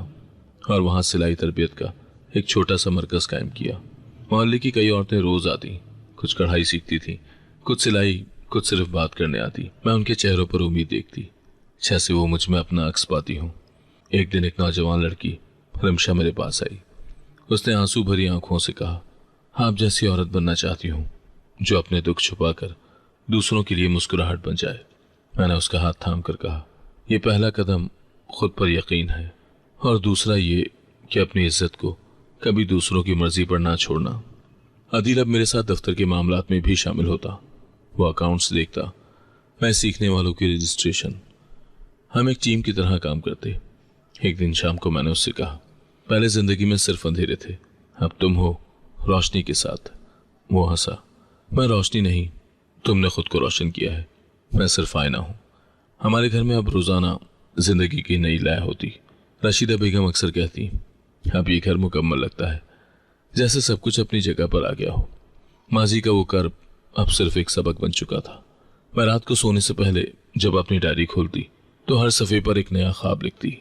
और वहां सिलाई तरबियत का एक छोटा सा मरकज कायम किया। मोहल्ले की कई औरतें रोज आती, कुछ कढ़ाई सीखती थी, कुछ सिलाई, कुछ सिर्फ बात करने आती। मैं उनके चेहरों पर उम्मीद देखती, जैसे वो मुझ में अपना अक्स पाती हूँ। एक दिन एक नौजवान लड़की रिमशा मेरे पास आई। उसने आंसू भरी आंखों से कहा, आप जैसी औरत बनना चाहती हूँ जो अपने दुख छुपाकर दूसरों के लिए मुस्कुराहट बन जाए। मैंने उसका हाथ थाम कर कहा, यह पहला कदम खुद पर यकीन है और दूसरा ये कि अपनी इज्जत को कभी दूसरों की मर्जी पर ना छोड़ना। आदिल अब मेरे साथ दफ्तर के मामलात में भी शामिल होता। वो अकाउंट्स देखता, मैं सीखने वालों की रजिस्ट्रेशन। हम एक टीम की तरह काम करते। एक दिन शाम को मैंने उससे कहा, पहले जिंदगी में सिर्फ अंधेरे थे, अब तुम हो रोशनी के साथ। वो हंसा, मैं रोशनी नहीं, तुमने खुद को रोशन किया है, मैं सिर्फ आईना हूँ। हमारे घर में अब रोजाना जिंदगी की नई लय होती। रशीदा बेगम अक्सर कहती, अब ये घर मुकम्मल लगता है, जैसे सब कुछ अपनी जगह पर आ गया हो। माजी का वो कर्ब अब सिर्फ एक सबक बन चुका था। मैं रात को सोने से पहले जब अपनी डायरी खोलती तो हर सफ़े पर एक नया ख्वाब लिखती,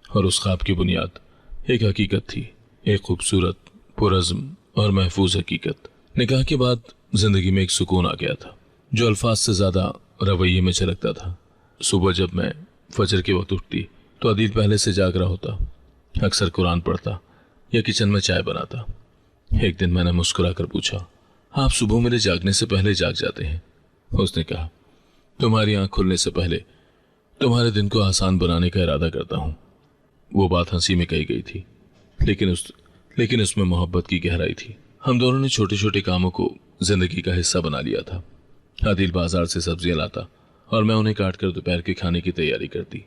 और उस ख्वाब की बुनियाद एक हकीकत थी, एक खूबसूरत, पुरज़्म और महफूज हकीकत। निकाह के बाद जिंदगी में एक सुकून आ गया था जो अल्फाज से ज्यादा रवैये में झलकता था। सुबह जब मैं फजर के वक्त उठती तो आदिल पहले से जाग रहा होता, अक्सर कुरान पढ़ता या किचन में चाय बनाता। एक दिन मैंने मुस्कुरा कर पूछा, आप सुबह मेरे जागने से पहले जाग जाते हैं? उसने कहा, तुम्हारी आंख खुलने से पहले तुम्हारे दिन को आसान बनाने का इरादा करता हूँ। वो बात हंसी में कही गई थी, लेकिन उसमें मोहब्बत की गहराई थी। हम दोनों ने छोटे छोटे कामों को जिंदगी का हिस्सा बना लिया था। आदिल बाजार से सब्जियां लाता और मैं उन्हें काटकर दोपहर के खाने की तैयारी करती।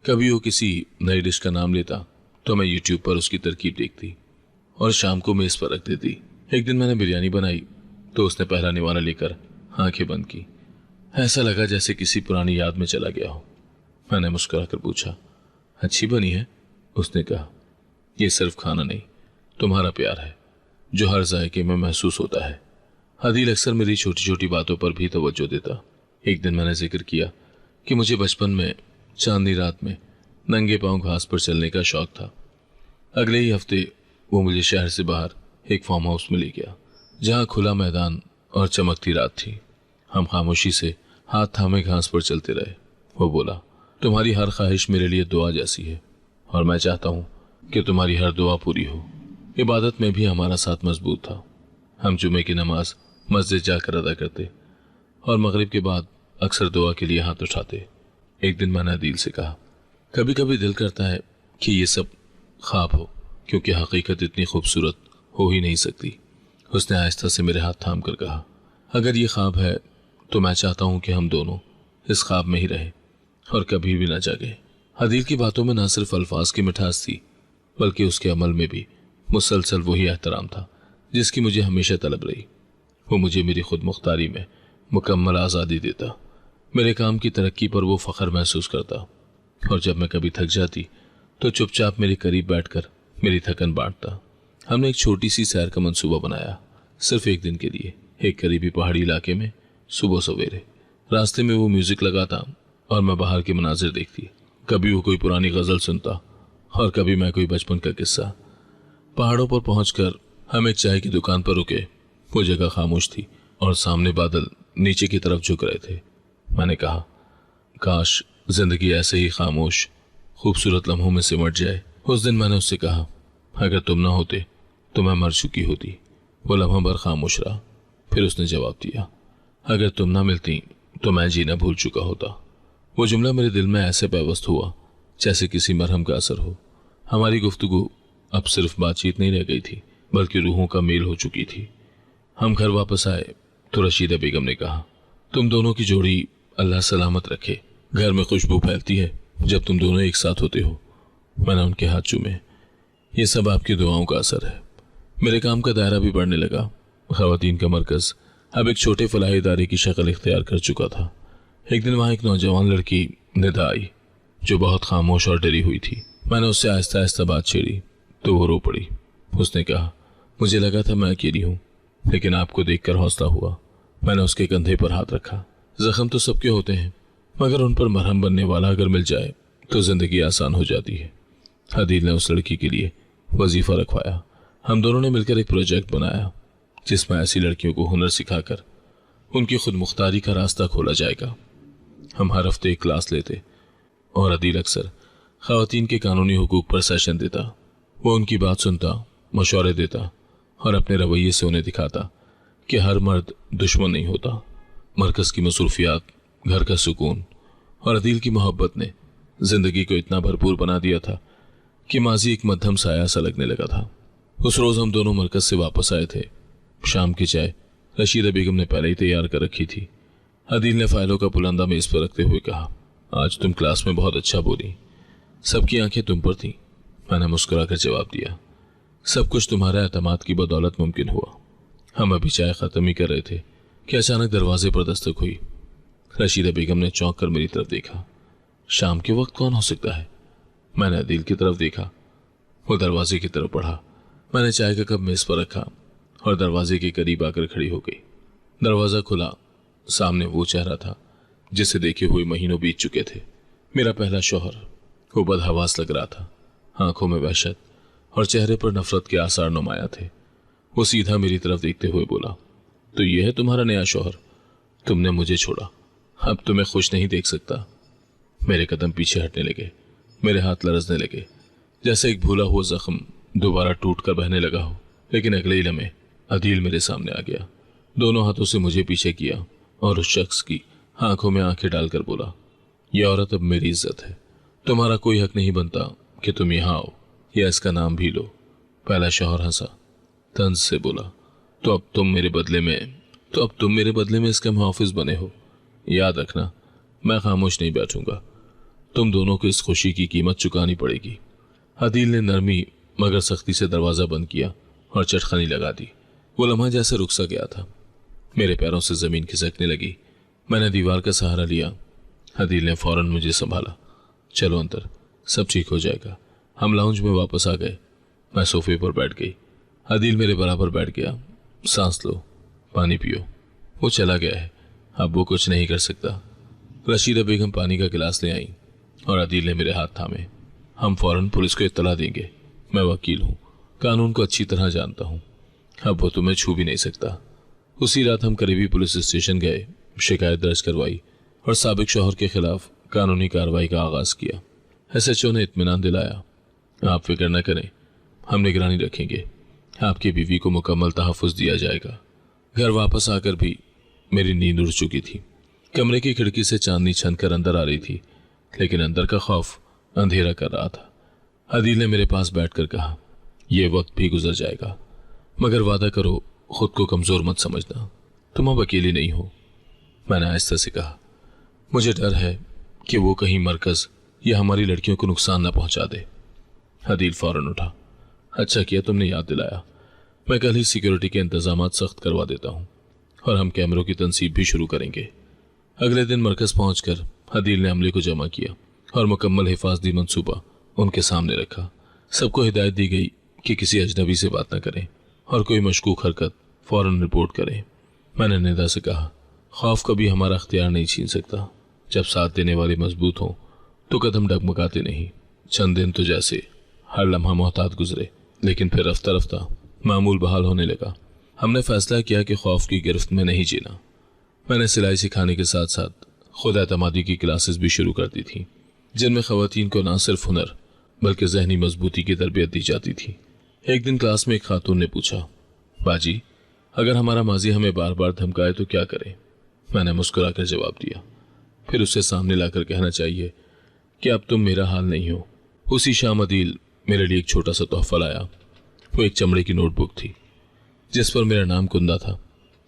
कभी वो किसी नई डिश का नाम लेता तो मैं यूट्यूब पर उसकी तरकीब देखती और शाम को मेज पर रख देती। एक दिन मैंने बिरयानी बनाई तो उसने पहला निवाला लेकर आंखें बंद की। ऐसा लगा जैसे किसी पुरानी याद में चला गया हो। मैंने मुस्कुराकर पूछा, अच्छी बनी है? उसने कहा, यह सिर्फ खाना नहीं, तुम्हारा प्यार है जो हर जायके में महसूस होता है। आदिल अक्सर मेरी छोटी छोटी बातों पर भी तवज्जो देता। एक दिन मैंने जिक्र किया कि मुझे बचपन में चांदनी रात में नंगे पांव घास पर चलने का शौक था। अगले ही हफ्ते वो मुझे शहर से बाहर एक फार्म हाउस में ले गया, जहां खुला मैदान और चमकती रात थी। हम खामोशी से हाथ थामे घास पर चलते रहे। वो बोला, तुम्हारी हर ख्वाहिश मेरे लिए दुआ जैसी है और मैं चाहता हूं कि तुम्हारी हर दुआ पूरी हो। इबादत में भी हमारा साथ मजबूत था। हम जुमे की नमाज मस्जिद जाकर अदा करते और मगरिब के बाद अक्सर दुआ के लिए हाथ उठाते। एक दिन मैंने आदिल से कहा, कभी कभी दिल करता है कि ये सब ख्वाब हो, क्योंकि हकीकत इतनी खूबसूरत हो ही नहीं सकती। उसने आहिस्ता से मेरे हाथ थाम कर कहा, अगर ये ख्वाब है तो मैं चाहता हूं कि हम दोनों इस ख्वाब में ही रहें और कभी भी ना जागे। आदिल की बातों में न सिर्फ अल्फाज की मिठास थी, बल्कि उसके अमल में भी मुसलसल वही एहतराम था जिसकी मुझे हमेशा तलब रही। वो मुझे मेरी खुद मुख्तारी में मुकम्मल आज़ादी देता। मेरे काम की तरक्की पर वो फ़ख्र महसूस करता और जब मैं कभी थक जाती तो चुपचाप मेरे करीब बैठकर मेरी थकन बांटता। हमने एक छोटी सी सैर का मंसूबा बनाया, सिर्फ एक दिन के लिए, एक करीबी पहाड़ी इलाके में सुबह सवेरे। रास्ते में वो म्यूजिक लगाता और मैं बाहर के मनाजिर देखती। कभी वो कोई पुरानी गज़ल सुनता और कभी मैं कोई बचपन का किस्सा। पहाड़ों पर पहुंचकर हम एक चाय की दुकान पर रुके। वो जगह खामोश थी और सामने बादल नीचे की तरफ झुक रहे थे। मैंने कहा, काश जिंदगी ऐसे ही खामोश खूबसूरत लम्हों में सिमट जाए। उस दिन मैंने उससे कहा, अगर तुम ना होते तो मैं मर चुकी होती। वो लम्हा भर खामोश रहा, फिर उसने जवाब दिया, अगर तुम ना मिलती तो मैं जीना भूल चुका होता। वो जुमला मेरे दिल में ऐसे पैवस्त हुआ जैसे किसी मरहम का असर हो। हमारी गुफ्तगू अब सिर्फ बातचीत नहीं रह गई थी, बल्कि रूहों का मेल हो चुकी थी। हम घर वापस आए तो रशीदा बेगम ने कहा, तुम दोनों की जोड़ी अल्लाह सलामत रखे। घर में खुशबू फैलती है जब तुम दोनों एक साथ होते हो। मैंने उनके हाथ चूमे। ये सब आपकी दुआओं का असर है। मेरे काम का दायरा भी बढ़ने लगा। ख़वातीन का मरकज़ अब एक छोटे फलाही इदारे की शक्ल इख्तियार कर चुका था। एक दिन वहाँ एक नौजवान लड़की निदा आई जो बहुत खामोश और डरी हुई थी। मैंने उससे आहिस्ता आहिस्ता बात छेड़ी तो वो रो पड़ी। उसने कहा, मुझे लगा था मैं अकेली हूँ, लेकिन आपको देखकर हौसला हुआ। मैंने उसके कंधे पर हाथ रखा। जख्म तो सबके होते हैं, मगर उन पर मरहम बनने वाला अगर मिल जाए तो जिंदगी आसान हो जाती है। आदिल ने उस लड़की के लिए वजीफा रखवाया। हम दोनों ने मिलकर एक प्रोजेक्ट बनाया जिसमें ऐसी लड़कियों को हुनर सिखाकर उनकी खुद मुख्तारी का रास्ता खोला जाएगा। हम हर हफ्ते एक क्लास लेते और आदिल अक्सर ख़वातीन के कानूनी हुकूक पर सेशन देता। वो उनकी बात सुनता, मशवरे देता और अपने रवैये से उन्हें दिखाता कि हर मर्द दुश्मन नहीं होता। मरकज़ की मसरूफियात, घर का सुकून और आदिल की मोहब्बत ने जिंदगी को इतना भरपूर बना दिया था कि माजी एक मध्यम साया सा लगने लगा था। उस रोज़ हम दोनों मरकज़ से वापस आए थे। शाम की चाय रशीदा बेगम ने पहले ही तैयार कर रखी थी। आदिल ने फाइलों का पुलंदा मेज़ पर रखते हुए कहा, आज तुम क्लास में बहुत अच्छा बोली। सबकी आंखें तुम पर थीं। मैंने मुस्कुराकर जवाब दिया, सब कुछ तुम्हारे एतमाद की बदौलत मुमकिन हुआ। हम अभी चाय ख़त्म ही कर रहे थे कि अचानक दरवाजे पर दस्तक हुई। रशीदा बेगम ने चौंक कर मेरी तरफ देखा। शाम के वक्त कौन हो सकता है? मैंने आदिल की तरफ देखा। वो दरवाजे की तरफ बढ़ा। मैंने चाय का कप मेज़ पर रखा और दरवाजे के करीब आकर खड़ी हो गई। दरवाज़ा खुला। सामने वो चेहरा था जिसे देखे हुए महीनों बीत चुके थे। मेरा पहला शौहर। वो बदहवास लग रहा था। आंखों में वहशत और चेहरे पर नफरत के आसार नुमाया थे। वो सीधा मेरी तरफ देखते हुए बोला, तो ये है तुम्हारा नया शौहर? तुमने मुझे छोड़ा, अब तुम्हें खुश नहीं देख सकता। मेरे कदम पीछे हटने लगे। मेरे हाथ लरजने लगे, जैसे एक भूला हुआ जख्म दोबारा टूट कर बहने लगा हो। लेकिन अगले ही लम्हे आदिल मेरे सामने आ गया। दोनों हाथों से मुझे पीछे किया और उस शख्स की आंखों में आंखें डालकर बोला, यह औरत अब मेरी इज्जत है। तुम्हारा कोई हक नहीं बनता कि तुम यहाँ आओ या इसका नाम भी लो। पहला शौहर हंसा, तंज से बोला, तो अब तुम मेरे बदले में इसके मुहाफिज बने हो। याद रखना, मैं खामोश नहीं बैठूंगा। तुम दोनों को इस खुशी की कीमत चुकानी पड़ेगी। आदिल ने नरमी मगर सख्ती से दरवाज़ा बंद किया और चटखनी लगा दी। वो लम्हा जैसे रुक सा गया था। मेरे पैरों से जमीन खिसकने लगी। मैंने दीवार का सहारा लिया। अदील ने फौरन मुझे संभाला। चलो अंदर, सब ठीक हो जाएगा। हम लाउंज में वापस आ गए। मैं सोफे पर बैठ गई। अदील मेरे बराबर बैठ गया। सांस लो, पानी पियो। वो चला गया है, अब वो कुछ नहीं कर सकता। रशीदा बेगम पानी का गिलास ले आई और अदील ने मेरे हाथ थामे। हम फौरन पुलिस को इत्तला देंगे। मैं वकील हूँ, कानून को अच्छी तरह जानता हूँ। अब वो तुम्हें छू भी नहीं सकता। उसी रात हम करीबी पुलिस स्टेशन गए, शिकायत दर्ज करवाई और साबिक शौहर के खिलाफ कानूनी कार्रवाई का आगाज किया। SHO ने इत्मीनान दिलाया, आप फिक्र न करें, हम निगरानी रखेंगे। आपकी बीवी को मुकम्मल तहफ़्फ़ुज़ दिया जाएगा। घर वापस आकर भी मेरी नींद उड़ चुकी थी। कमरे की खिड़की से चांदनी छन कर अंदर आ रही थी, लेकिन अंदर का खौफ अंधेरा कर रहा था। अदील ने मेरे पास बैठकर कहा, यह वक्त भी गुजर जाएगा, मगर वादा करो खुद को कमज़ोर मत समझना, तुम अब अकेली नहीं हो। मैंने आहिस्ता से कहा, मुझे डर है कि वो कहीं मरकज़ या हमारी लड़कियों को नुकसान न पहुंचा दे। अदील फौरन उठा, अच्छा किया तुमने याद दिलाया। मैं कल ही सिक्योरिटी के इंतजामात सख्त करवा देता हूँ और हम कैमरों की तनसीब भी शुरू करेंगे। अगले दिन मरकज़ पहुंचकर अदील ने अमले को जमा किया और मुकम्मल हिफाजती मंसूबा उनके सामने रखा। सबको हिदायत दी गई कि किसी अजनबी से बात न करें और कोई मशकूक हरकत फौरन रिपोर्ट करें। मैंने निदा से कहा, खौफ कभी हमारा अख्तियार नहीं छीन सकता। जब साथ देने वाले मजबूत हों तो कदम डगमगाते नहीं। चंद दिन तो जैसे हर लम्हा मोहतात गुजरे, लेकिन फिर रफ्ता रफ्ता मामूल बहाल होने लगा। हमने फैसला किया कि खौफ की गिरफ्त में नहीं जीना। मैंने सिलाई सिखाने के साथ साथ खुद एतमादी की क्लासेस भी शुरू कर दी थी, जिनमें ख़वातीन को ना सिर्फ हुनर बल्कि जहनी मजबूती की तरबियत दी जाती थी। एक दिन क्लास में एक खातून ने पूछा, बाजी, अगर हमारा माजी हमें बार बार धमकाए तो क्या करें? मैंने मुस्कुराकर जवाब दिया, फिर उसे सामने लाकर कहना चाहिए कि अब तुम मेरा हाल नहीं हो। उसी शाम अदील मेरे लिए एक छोटा सा तोहफा लाया। वो एक चमड़े की नोटबुक थी जिस पर मेरा नाम कुंदा था।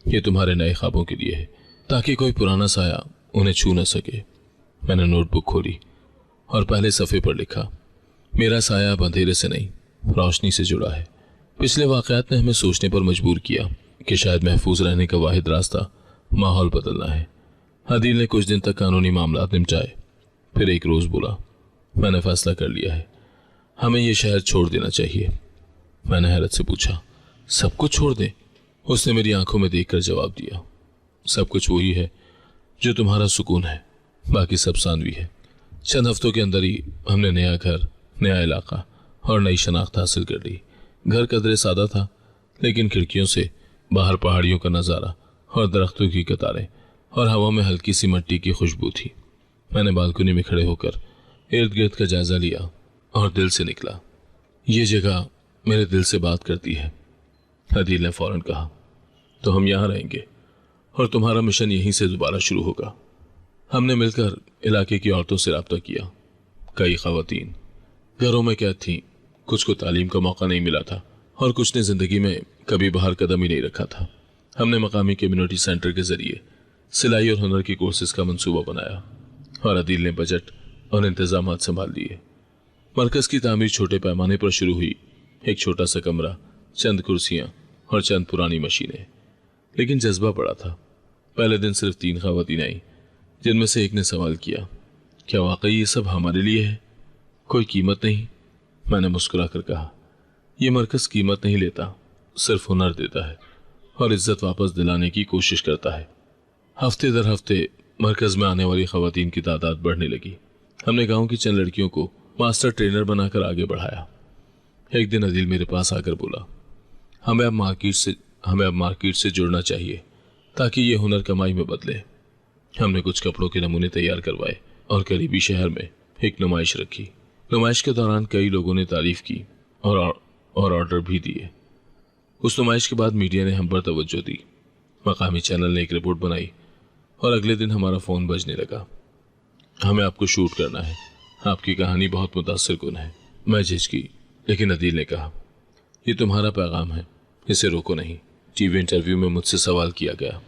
ये तुम्हारे नए ख्वाबों के लिए है, ताकि कोई पुराना साया उन्हें छू न सके। मैंने नोटबुक खोली और पहले सफ़े पर लिखा, मेरा साया अब अंधेरे से नहीं, रोशनी से जुड़ा है। पिछले वाक़यात ने हमें सोचने पर मजबूर किया कि शायद महफूज रहने का वाहिद रास्ता माहौल बदलना है। अदील ने कुछ दिन तक कानूनी मामलात निपटाए। फिर एक रोज़ बोला, मैंने फैसला कर लिया है, हमें यह शहर छोड़ देना चाहिए। मैंने हैरत से पूछा, सब कुछ छोड़ दें? उसने मेरी आंखों में देखकर जवाब दिया, सब कुछ वही है जो तुम्हारा सुकून है, बाकी सब सानवी है। चंद हफ्तों के अंदर ही हमने नया घर, नया इलाका और नई शनाख्त हासिल कर ली। घर कदरे सादा था, लेकिन खिड़कियों से बाहर पहाड़ियों का नज़ारा और दरख्तों की कतारें और हवा में हल्की सी मिट्टी की खुशबू थी। मैंने बालकनी में खड़े होकर इर्द गिर्द का जायजा लिया और दिल से निकला, ये जगह मेरे दिल से बात करती है। अदील ने फौरन कहा, तो हम यहाँ रहेंगे और तुम्हारा मिशन यहीं से दोबारा शुरू होगा। हमने मिलकर इलाके की औरतों से रब्ता किया। कई ख़वातीन घरों में कैद थीं, कुछ को तालीम का मौका नहीं मिला था और कुछ ने ज़िंदगी में कभी बाहर कदम ही नहीं रखा था। हमने मकामी कम्युनिटी सेंटर के ज़रिए सिलाई और हुनर की कोर्सेज़ का मंसूबा बनाया और अदील ने बजट और इंतज़ामात संभाल लिए। मरकज़ की तामीर छोटे पैमाने पर शुरू हुई। एक छोटा सा कमरा, चंद कुर्सियाँ और चंद पुरानी मशीनें, लेकिन जज्बा बड़ा था। पहले दिन सिर्फ 3 ख़वातीन आई, जिनमें से एक ने सवाल किया, क्या वाकई ये सब हमारे लिए है? कोई कीमत नहीं? मैंने मुस्कुरा कर कहा, यह मरकज़ कीमत नहीं लेता, सिर्फ हुनर देता है और इज्जत वापस दिलाने की कोशिश करता है। हफ्ते दर हफ्ते मरकज़ में आने वाली ख़वातीन की तादाद बढ़ने लगी। हमने गांव की चंद लड़कियों को मास्टर ट्रेनर बनाकर आगे बढ़ाया। एक दिन अदील मेरे पास आकर बोला, हमें अब मार्केट से जुड़ना चाहिए ताकि ये हुनर कमाई में बदले। हमने कुछ कपड़ों के नमूने तैयार करवाए और करीबी शहर में एक नुमाइश रखी। नुमाइश के दौरान कई लोगों ने तारीफ की और ऑर्डर भी दिए। उस नुमाइश के बाद मीडिया ने हम पर तवज्जो दी। मकामी चैनल ने एक रिपोर्ट बनाई और अगले दिन हमारा फ़ोन बजने लगा, हमें आपको शूट करना है, आपकी कहानी बहुत मुतासिर कुन है। मैं झिझकी, लेकिन अदील ने कहा, ये तुम्हारा पैगाम है, इसे रोको नहीं। टीवी इंटरव्यू में मुझसे सवाल किया गया,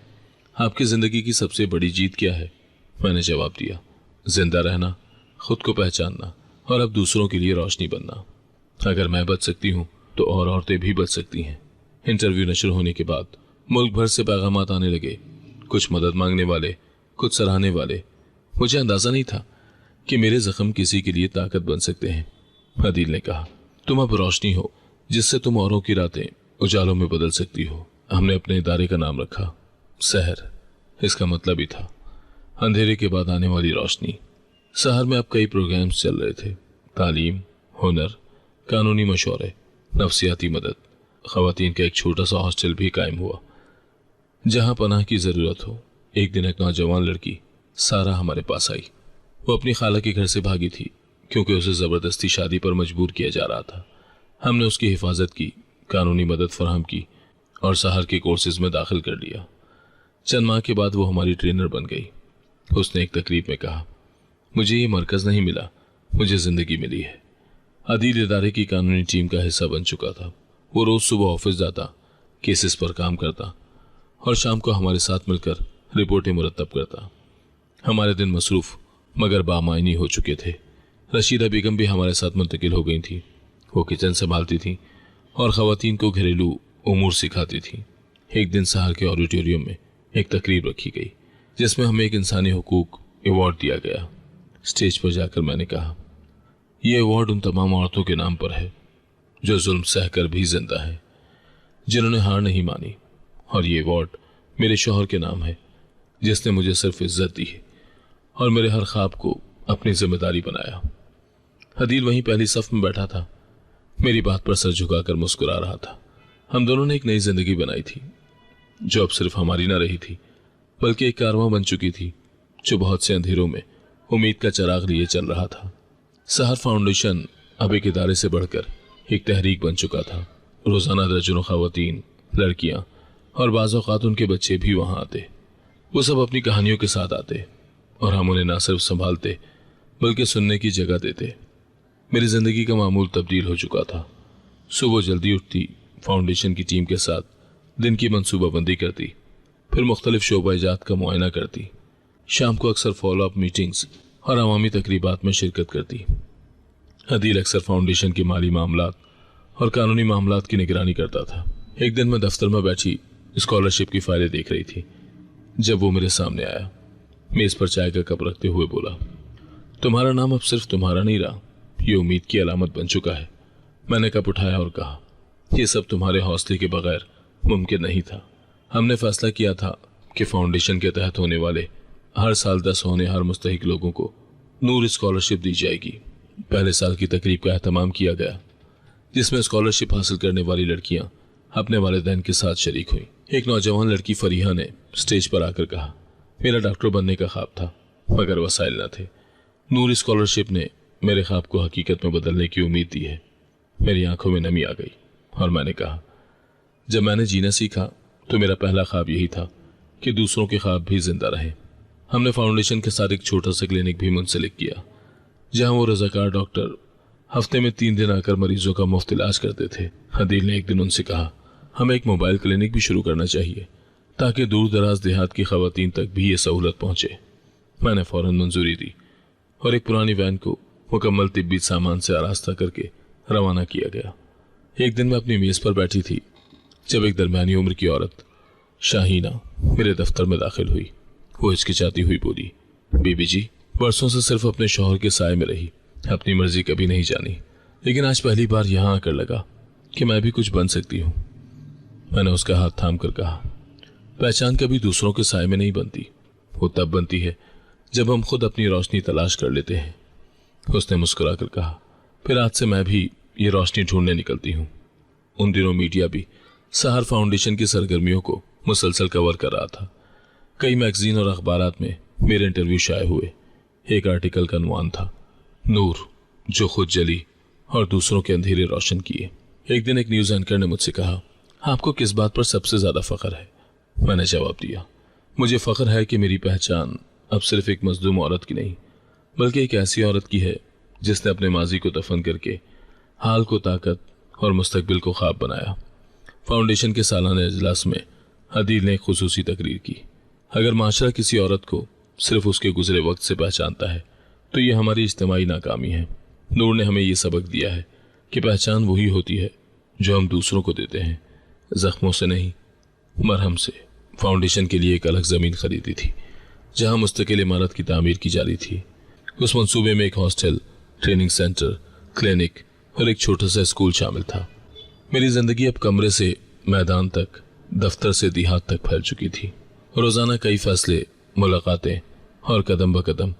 आपकी ज़िंदगी की सबसे बड़ी जीत क्या है? मैंने जवाब दिया, जिंदा रहना, खुद को पहचानना और अब दूसरों के लिए रोशनी बनना। अगर मैं बच सकती हूँ तो और औरतें भी बच सकती हैं। इंटरव्यू नशर होने के बाद मुल्क भर से पैगामात आने लगे, कुछ मदद मांगने वाले, कुछ सराहने वाले। मुझे अंदाजा नहीं था कि मेरे जख्म किसी के लिए ताकत बन सकते हैं। अदील ने कहा, तुम अब रोशनी हो जिससे तुम औरों की रातें उजालों में बदल सकती हो। हमने अपने इदारे का नाम रखा सहर। इसका मतलब ही था अंधेरे के बाद आने वाली रोशनी। सहर में अब कई प्रोग्राम्स चल रहे थे, तालीम, हुनर, कानूनी मशवरे, नफ्सियाती मदद। खवातीन का एक छोटा सा हॉस्टल भी कायम हुआ जहां पनाह की ज़रूरत हो। एक दिन एक नौजवान लड़की सारा हमारे पास आई। वो अपनी खाला के घर से भागी थी क्योंकि उसे ज़बरदस्ती शादी पर मजबूर किया जा रहा था। हमने उसकी हिफाजत की, कानूनी मदद फराहम की और सहर के कोर्सेज में दाखिल कर लिया। चंद माह के बाद वो हमारी ट्रेनर बन गई। उसने एक तकरीब में कहा, मुझे ये मरकज़ नहीं मिला, मुझे ज़िंदगी मिली है। अदील इदारे की कानूनी टीम का हिस्सा बन चुका था। वो रोज़ सुबह ऑफिस जाता, केसेस पर काम करता और शाम को हमारे साथ मिलकर रिपोर्टें मुरतब करता। हमारे दिन मसरूफ़ मगर बामायनी हो चुके थे। रशीदा बेगम भी हमारे साथ मुंतकिल हो गई थी। वो किचन संभालती थी और ख़वातीन को घरेलू उमूर सिखाती थी। एक दिन सहर के ऑडिटोरियम में एक तकरीब रखी गई जिसमें हमें एक इंसानी हुकूक अवार्ड दिया गया। स्टेज पर जाकर मैंने कहा, यह अवार्ड उन तमाम औरतों के नाम पर है जो जुल्म सहकर भी जिंदा है, जिन्होंने हार नहीं मानी। और ये अवार्ड मेरे शौहर के नाम है जिसने मुझे सिर्फ इज्जत दी और मेरे हर ख्वाब को अपनी जिम्मेदारी बनाया। अदील वहीं पहली सफ में बैठा था, मेरी बात पर सर झुकाकर मुस्कुरा रहा था। हम दोनों ने एक नई जिंदगी बनाई थी जो अब सिर्फ हमारी ना रही थी बल्कि एक कारवां बन चुकी थी जो बहुत से अंधेरों में उम्मीद का चिराग लिए चल रहा था। सहर फाउंडेशन अब एक इदारे से बढ़कर एक तहरीक बन चुका था। रोजाना दर्जनों खवातीन, लड़कियां और बाज़ औक़ात उनके बच्चे भी वहां आते। वो सब अपनी कहानियों के साथ आते और हम उन्हें ना सिर्फ संभालते बल्कि सुनने की जगह देते। मेरी जिंदगी का मामूल तब्दील हो चुका था। सुबह जल्दी उठती, फाउंडेशन की टीम के साथ दिन की मनसूबाबंदी करती, फिर मुख्तलिफ शोबा-ए-जात का मुआयना करती। शाम को अक्सर फॉलोअप मीटिंग्स और अवामी तकरीबात में शिरकत करती। अदील अक्सर फाउंडेशन के माली मामलात और कानूनी मामलात की निगरानी करता था। एक दिन मैं दफ्तर में बैठी स्कॉलरशिप की फाइलें देख रही थी जब वो मेरे सामने आया। मेज पर चाय का कप रखते हुए बोला, तुम्हारा नाम अब सिर्फ तुम्हारा नहीं रहा, ये उम्मीद की अलामत बन चुका है। मैंने कप उठाया और कहा, ये सब तुम्हारे हौसले के बगैर मुमकिन नहीं था। हमने फैसला किया था कि फाउंडेशन के तहत होने वाले हर साल 10 होनहार मुस्तहिक लोगों को नूर स्कॉलरशिप दी जाएगी। पहले साल की तकरीब का एहतमाम किया गया जिसमें स्कॉलरशिप हासिल करने वाली लड़कियां अपने वालिदैन के साथ शरीक हुई। एक नौजवान लड़की फरीहा ने स्टेज पर आकर कहा, मेरा डॉक्टर बनने का ख्वाब था मगर वसाइल न थे। नूर स्कॉलरशिप ने मेरे ख्वाब को हकीकत में बदलने की उम्मीद दी है। मेरी आंखों में नमी आ गई और मैंने कहा, जब मैंने जीना सीखा तो मेरा पहला ख्वाब यही था कि दूसरों के ख्वाब भी जिंदा रहे। हमने फाउंडेशन के साथ एक छोटा सा क्लिनिक भी मुंसलिक किया जहां वो रजाकार डॉक्टर हफ्ते में 3 दिन आकर मरीजों का मुफ्त इलाज करते थे। अदील ने एक दिन उनसे कहा, हमें एक मोबाइल क्लिनिक भी शुरू करना चाहिए ताकि दूर दराज देहात की खवातीन तक भी ये सहूलत पहुंचे। मैंने फौरन मंजूरी दी और एक पुरानी वैन को मुकम्मल तिब्बी सामान से आरास्ता करके रवाना किया गया। एक दिन मैं अपनी मेज पर बैठी थी जब एक दरमियानी उम्र की औरत शाहीना मेरे दफ्तर में दाखिल हुई। वो हिचकिचाती हुई बोली, बीबी जी, बरसों से सिर्फ अपने शौहर के साए में रही, अपनी मर्जी कभी नहीं जानी, लेकिन आज पहली बार यहां आकर लगा कि मैं भी कुछ बन सकती हूँ। मैंने उसका हाथ थाम कर कहा, पहचान कभी दूसरों के साए में नहीं बनती, वो तब बनती है जब हम खुद अपनी रोशनी तलाश कर लेते हैं। उसने मुस्कुरा कर कहा, फिर आज से मैं भी ये रोशनी ढूंढने निकलती हूँ। उन दिनों मीडिया भी सहर फाउंडेशन की सरगर्मियों को मुसलसल कवर कर रहा था। कई मैगजीन और अखबारात में मेरे इंटरव्यू शाये हुए। एक आर्टिकल का अनुमान था, नूर जो खुद जली और दूसरों के अंधेरे रोशन किए। एक दिन एक न्यूज़ एंकर ने मुझसे कहा, आपको किस बात पर सबसे ज्यादा फख्र है? मैंने जवाब दिया, मुझे फख्र है कि मेरी पहचान अब सिर्फ एक मजलूम औरत की नहीं बल्कि एक ऐसी औरत की है जिसने अपने माजी को दफन करके हाल को ताकत और मुस्तकबिल को ख्वाब बनाया। फाउंडेशन के सालाना इजलास में अदील ने एक खुसूसी तकरीर की, अगर माशरा किसी औरत को सिर्फ उसके गुजरे वक्त से पहचानता है तो ये हमारी इज्तिमाई नाकामी है। नूर ने हमें ये सबक दिया है कि पहचान वही होती है जो हम दूसरों को देते हैं, जख्मों से नहीं मरहम से फाउंडेशन के लिए एक अलग ज़मीन खरीदी थी जहां मुस्तकिल इमारत की तामीर की जा रही थी। उस मंसूबे में एक हॉस्टल, ट्रेनिंग सेंटर, क्लिनिक और एक छोटा सा स्कूल शामिल था। मेरी जिंदगी अब कमरे से मैदान तक, दफ्तर से देहात तक फैल चुकी थी। रोजाना कई फैसले, मुलाकातें और कदम ब कदम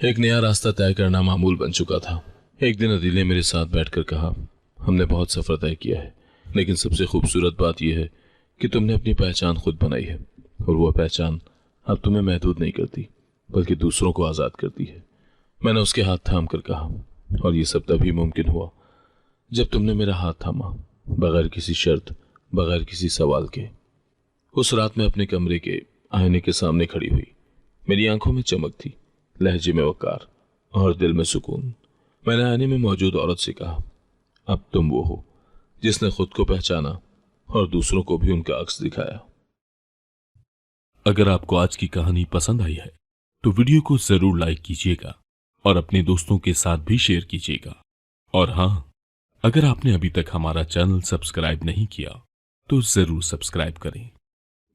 एक नया रास्ता तय करना मामूल बन चुका था। एक दिन अदील ने मेरे साथ बैठकर कहा, हमने बहुत सफ़र तय किया है, लेकिन सबसे खूबसूरत बात यह है कि तुमने अपनी पहचान खुद बनाई है, और वह पहचान अब तुम्हें महदूद नहीं करती बल्कि दूसरों को आज़ाद करती है। मैंने उसके हाथ थाम कर कहा, और ये सब तभी मुमकिन हुआ जब तुमने मेरा हाथ थामा, बगैर किसी शर्त, बगैर किसी सवाल के। उस रात में अपने कमरे के आईने के सामने खड़ी हुई। मेरी आंखों में चमक थी, लहजे में वकार और दिल में सुकून। मैंने आईने में मौजूद औरत से कहा, अब तुम वो हो जिसने खुद को पहचाना और दूसरों को भी उनका अक्स दिखाया। अगर आपको आज की कहानी पसंद आई है तो वीडियो को जरूर लाइक कीजिएगा और अपने दोस्तों के साथ भी शेयर कीजिएगा। और हां, अगर आपने अभी तक हमारा चैनल सब्सक्राइब नहीं किया तो जरूर सब्सक्राइब करें।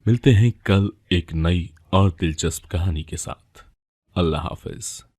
मिलते हैं कल एक नई और दिलचस्प कहानी के साथ। अल्लाह हाफिज।